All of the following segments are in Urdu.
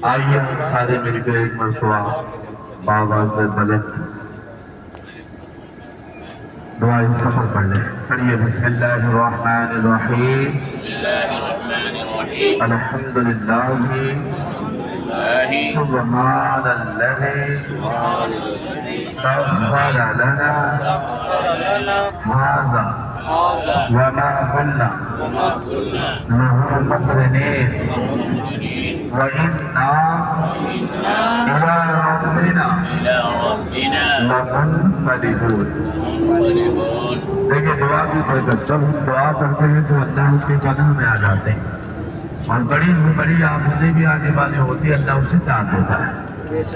آئیے ہم سارے مل کے ایک مرتبہ بآواز بلند دعائے سفر پڑھ لیں. پڑھیے بسم اللہ الرحمن الرحیم. الحمدللہ سبحان الذی سخر لنا ھذا وما كنا له مقرنين وإنا إلى ربنا لمنقلبون. دیکھیں دعا کی برکت، جب ہم دعا کرتے ہیں تو اللہ کے پناہ میں آ جاتے ہیں، اور بڑی سے بڑی آفتیں بھی آنے والے ہوتی ہے، اللہ اسے دان دیتا ہے.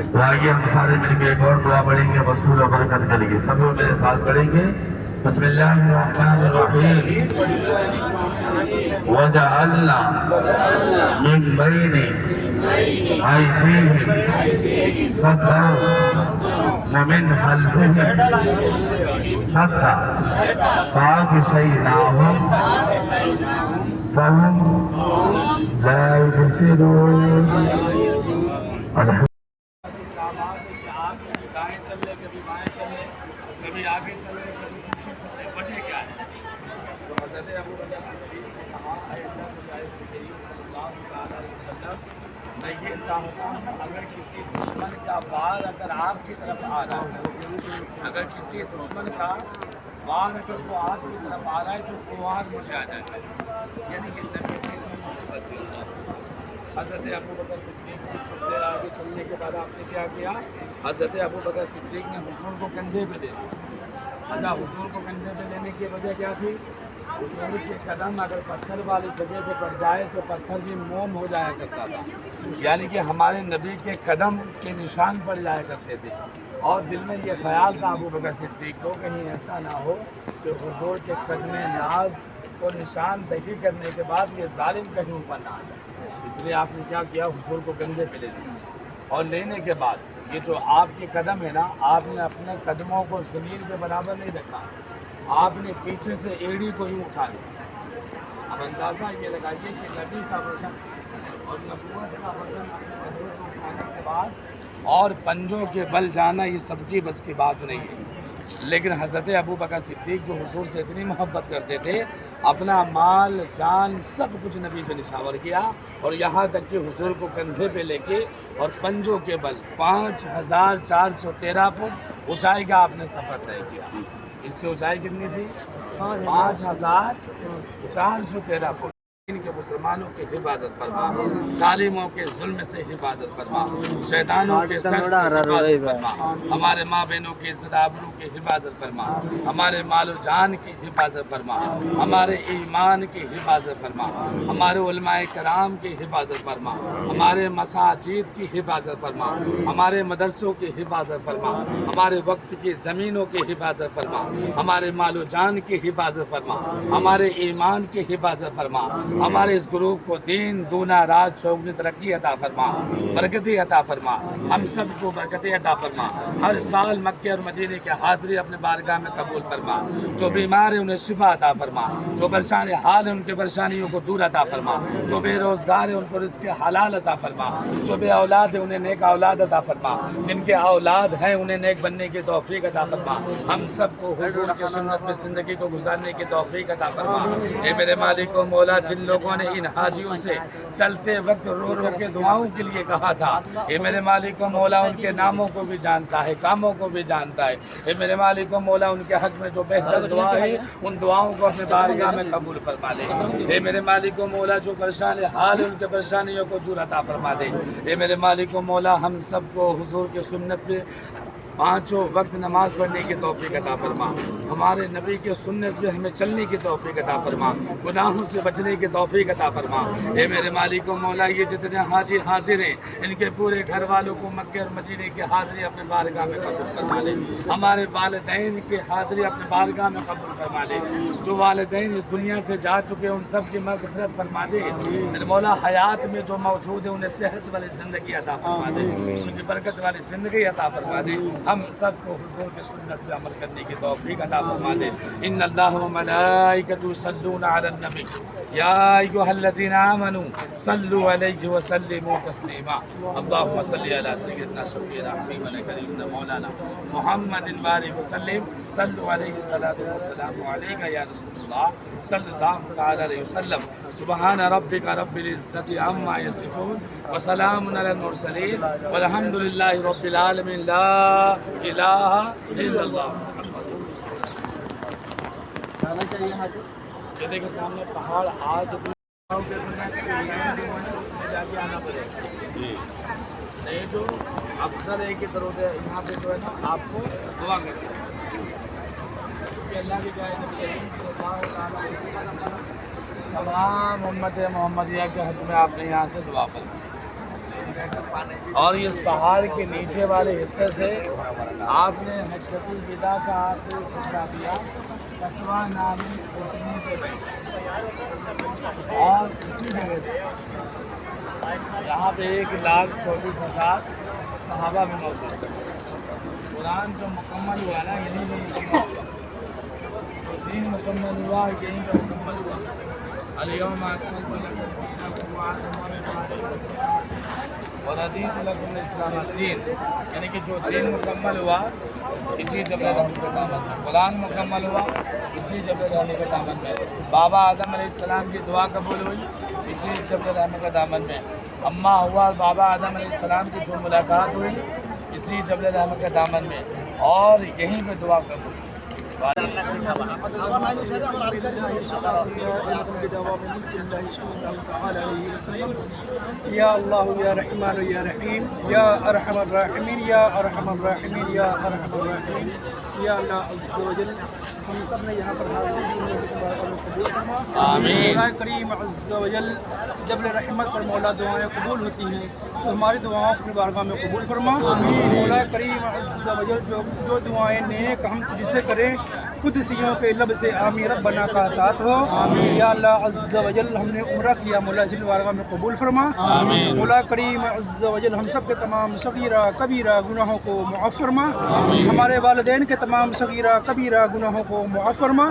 تو آئیے ہم سارے مل کے ایک اور دعا پڑھیں گے وصول و برکت کے لیے. سب لوگ میرے ساتھ پڑھیں گے بسم اللہ الرحمن الرحیم. وَجَعَلْنَا مِن بَيْنِ أَيْدِيهِمْ سَدًّا وَمِنْ خَلْفِهِمْ سَدًّا فَأَغْشَيْنَاهُمْ فَهُمْ لَا يُبْصِرُونَ. دائیں چلے کبھی بائیں چلے، کبھی آگے چلے کبھی پیچھے چلے، وجہ کیا ہے؟ تو حضرت ابو بکر صدیق نے کہا اے اللہ کے کریم صلی اللہ علیہ وسلم، میں یہ چاہتا ہوں اگر کسی دشمن کا وار اگر آپ کی طرف آ رہا ہے، اگر کسی دشمن کا وار اگر وہ آپ کی طرف آ رہا ہے تو وہ وار مجھے آ جائے، یعنی کہ نبی سے اتنی محبت ہے. حضرت ابو بکر صدیق کی کچھ دیر آگے چلنے کے بعد آپ نے کیا کیا؟ حضرت ابو بکر صدیق نے حضور کو کندھے پہ لے لیا. اچھا، حضور کو کندھے پہ لینے کی وجہ کیا تھی؟ حضور کے قدم اگر پتھر والی جگہ پہ پڑ جائے تو پتھر بھی موم ہو جایا کرتا تھا، یعنی کہ ہمارے نبی کے قدم کے نشان پڑ جایا کرتے تھے. اور دل میں یہ خیال تھا ابو بکر صدیق کو کہیں ایسا نہ ہو کہ حضور کے قدم ناز کو نشان دہی کرنے کے بعد یہ ظالم کہیں اوپر نہ آ جائے. اس لیے آپ نے کیا کیا؟ حضور کو کندھے پہ لے لیا، اور لینے کے بعد یہ جو آپ کے قدم ہے نا، آپ نے اپنے قدموں کو زمین کے برابر نہیں رکھا، آپ نے پیچھے سے ایڑی کو یوں اٹھا لیا. اب اندازہ یہ لگائیے کہ نبی کا وزن اور نبوت کا وزن اپنے قدموں کو اٹھانے کے بعد اور پنجوں کے بل جانا یہ سب کی بس کی بات نہیں ہے. لیکن حضرت ابو بکر صدیق جو حضور سے اتنی محبت کرتے تھے، اپنا مال جان سب کچھ نبی پہ نچھاور کیا، اور یہاں تک کہ حضور کو کندھے پہ لے کے اور پنجوں کے بل 5413 فٹ اونچائی کا آپ نے سفر طے کیا. اس کی اونچائی کتنی تھی؟ 5413 فٹ. ان کے مسلمانوں کی حفاظت فرما، ظالموں کے ظلم سے حفاظت فرما، شیطانوں کے سر سے حفاظت فرما، ہمارے ماں بہنوں کی عزت آبرو کی حفاظت فرما، ہمارے مال و جان کی حفاظت فرما، ہمارے ایمان کی حفاظت فرما، ہمارے علماء کرام کی حفاظت فرما، ہمارے مساجد کی حفاظت فرما، ہمارے مدرسوں کی حفاظت فرما، ہمارے وقف کی زمینوں کی حفاظت فرما، ہمارے مال و جان کی حفاظت فرما، ہمارے ایمان کی حفاظت فرما، ہمارے اس گروپ کو دین دونا رات چوگنی ترقی عطا فرما، برکتی عطا فرما، ہم سب کو برکتی عطا فرما. ہر سال مکہ اور مدینے کے حاضری اپنے بارگاہ میں قبول فرما. جو بیمار ہیں انہیں شفا عطا فرما، جو پریشان حال ہیں ان کے پریشانیوں کو دور عطا فرما، جو بے روزگار ہیں ان کو رزق حلال عطا فرما، جو بے اولاد ہیں انہیں نیک اولاد عطا فرما، جن کے اولاد ہیں انہیں نیک بننے کی توفیق عطا فرما. ہم سب کو حضور کی سنت میں زندگی کو گزارنے کی توفیق عطا فرما. اے میرے مالک و مولا، جن لوگوں نے ان حاجیوں سے چلتے وقت رو رو کے دعاؤں کے لیے کہا تھا، اے میرے مالک و مولا ان کے ناموں کو بھی جانتا ہے، کاموں کو بھی جانتا ہے. اے میرے مالک و مولا ان کے حق میں جو بہتر دعا ہے ان دعاؤں کو اپنے بارگاہ میں قبول فرما دے. اے میرے مالک و مولا جو پریشان حال ہے ان کے پریشانیوں کو دور عطا فرما دے. اے میرے مالک و مولا ہم سب کو حضور کے سنت پہ پانچوں وقت نماز پڑھنے کی توفیق عطا فرما، ہمارے نبی کے سنت پہ ہمیں چلنے کی توفیق عطا فرما، گناہوں سے بچنے کی توفیق عطا فرما. اے میرے مالک و مولا یہ جتنے حاجی حاضر ہیں ان کے پورے گھر والوں کو مکہ اور مدینے کی حاضری اپنے بارگاہ میں قبول فرما لے. ہمارے والدین کی حاضری اپنے بارگاہ میں قبول فرما لے. جو والدین اس دنیا سے جا چکے ان سب کی مغفرت فرما دے. میرے مولا حیات میں جو موجود ہے انہیں صحت والی زندگی عطا فرما دے، ان کی برکت والی زندگی عطا فرما دے. ہم سب کو حضور کے سنت پہ عمل کرنے کی توفیق عطا فرما دے. ان اللہ و ملائکۃ یصلون علی النبی یا ایھا الذین آمنوا صلوا علیہ وسلموا تسلیما. اللهم صل علی سیدنا شفیعنا حبیبنا کریمنا مولانا محمد بارک وسلم. صلوا علیہ صلاۃ والسلام علیک یا رسول اللہ صلی اللہ تعالی علیہ وسلم. سبحان ربک رب العزۃ عما یصفون وسلام علی المرسلین والحمد للہ رب العالمین. لا الہ الا اللہ. یہ دیکھیں سامنے پہاڑ آج جا کے آنا پڑے گا. نہیں تو افضل ہے کہ طرف یہاں پہ جو ہے نا آپ کو دعا کرتے ہیں کہ اللہ کی جائے نبی کریم صلی اللہ علیہ وسلم تمام امت محمدیہ کے حق میں آپ نے یہاں سے دعا کریں. اور اس پہاڑ کے نیچے والے حصے سے آپ نے حجۃ الوداع کا آخری خطبہ دیا قصوہ نامی اٹھنے سے پہلے. اور اسی جگہ سے یہاں پہ 1,34,000 صحابہ بھی موجود ہیں. قرآن جو مکمل ہوا نا یہیں سے مکمل ہوا. دین مکمل ہوا یہیں پہ مکمل ہوا. الیوم اکملت لکم دینکم واتممت علیکم ورضیت لکم الاسلام دین. یعنی کہ جو دین مکمل ہوا اسی جبل رحمت کے دامن میں. قرآن مکمل ہوا اسی جبل رحمت کے دامن میں. بابا آدم علیہ السلام کی دعا قبول ہوئی اسی جبل رحمت کے دامن میں. اماں ہوا بابا آدم علیہ السلام کی جو ملاقات ہوئی اسی جبل رحمت کے دامن میں. اور یہیں پہ دعا قبول ہوئی. یا اللہ یا رحمان یا رحیم یا ارحم الراحمین یا ارحم الراحمین یا ارحم الراحمین. یا اللہ عز و جل ہم سب نے یہاں پر حاضر آمین. مولا کریم عز و جل جبل رحمت پر مولا دعائیں قبول ہوتی ہیں تو ہماری دعاؤں اپنی بارگاہ میں قبول فرما. مولا کریم عز و جل جو دعائیں نیک ہم تجھ سے کریں قدسیوں کے لب سے آمین ربنا کا ساتھ ہو. یا اللہ عز و جل ہم نے عمرہ کیا مولا ذل بارگاہ میں قبول فرما. مولا کریم عز و جل ہم سب کے تمام صغیرہ کبیرہ گناہوں کو معاف فرما. ہمارے والدین کے تمام صغیرہ کبیرہ گناہوں کو معاف فرما.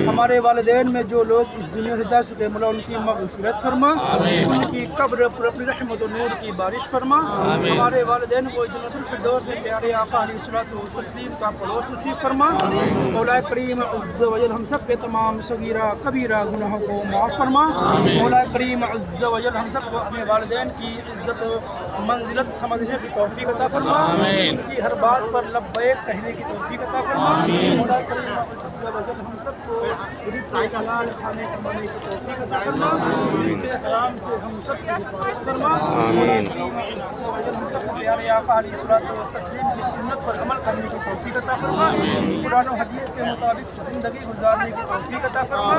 ہمارے والدین میں جو لوگ اس دنیا سے جا چکے مولا ان کی مغفرت فرما. ان کی قبر پر اپنی رحمت و نور کی بارش فرما. ہمارے والدین کو جنت الفردوس میں پیارے آقا علیہ الصلوۃ والتسلیم کا پڑوس نصیب فرما. مولا کریم عز و جل ہم سب کے تمام صغیرہ کبیرہ گناہوں کو معاف فرما. مولا کریم عز و جل ہم سب کو اپنے والدین کی عزت و منزلت سمجھنے کی توفیق عطا فرما. ان کی ہر بات پر لبیک کہنے کی توفیق عطا فرما. مولا کریم عز و جل ہم سب کو رزق حلال کھانے کمانے کی توفیق عطا فرما. رزق حرام سے ہم سب کو حفاظت فرما. مولا کریم عز و جل ہم سب کو پیارے آقا علیہ الصلوۃ والتسلیم کی سنت پر عمل کرنے کی توفیق عطا فرما. قرآن و حدیث کے مطابق زندگی گزارنے کی توفیق عطا فرما.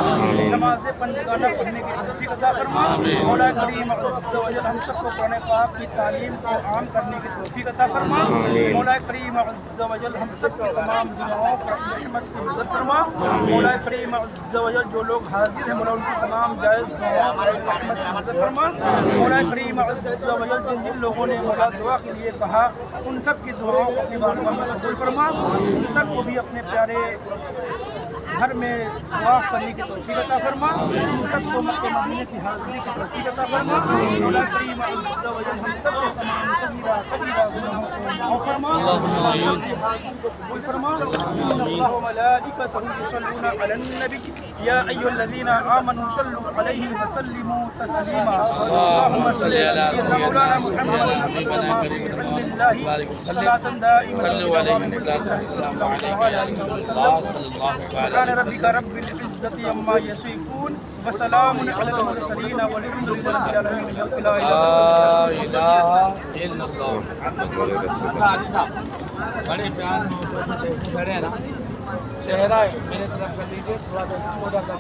نماز پنجگانہ پڑھنے کی توفیق عطا فرما. مولا کریم عز و جل ہم سب کو قرآن پاک کی تعلیم کو عام کرنے کی توفیق عطا فرما. مولا کریم عز و جل ہم سب کے تمام گناہوں پر اپنی رحمت کی نظر فرما. مولا کریم عز و جل جو لوگ حاضر ہیں مولا ان کی تمام جائز دعاؤں پر اپنی رحمت کی نظر فرما. مولا کریم عز و جل جن جن لوگوں نے مولا دعا کے لیے کہا ان سب کی دعاؤں کو اپنی بارگاہ میں قبول فرما. ان سب کو بھی اپنے پیارے گھر میں طواف کرنے کی توفیق عطا فرما. ہم سب کو مکہ مدینہ کی حاضری کی توفیق عطا فرما. مولا کریم عز و جل ہم سب کو تمام صغیرہ کبیرہ گناہوں کو معاف فرما. سب کی حاضری کو قبول فرما. ان اللہ و ملائکتہ یصلون علی النبی یا ایھا الذین آمنوا صلوا علیہ وسلموا تسلیما. اللهم صل علی سیدنا مولانا محمد صلاۃ دائمۃ صلوا علیہ وسلم سبحان ربک رب العزۃ عما یصفون وسلام علی المرسلین والحمد للہ رب العالمین. لا الہ الا اللہ. اچھا علی صاحب بڑے پیار میں کھڑے ہیں نا چہرہ میرے طرف کر لیجیے تھوڑا سا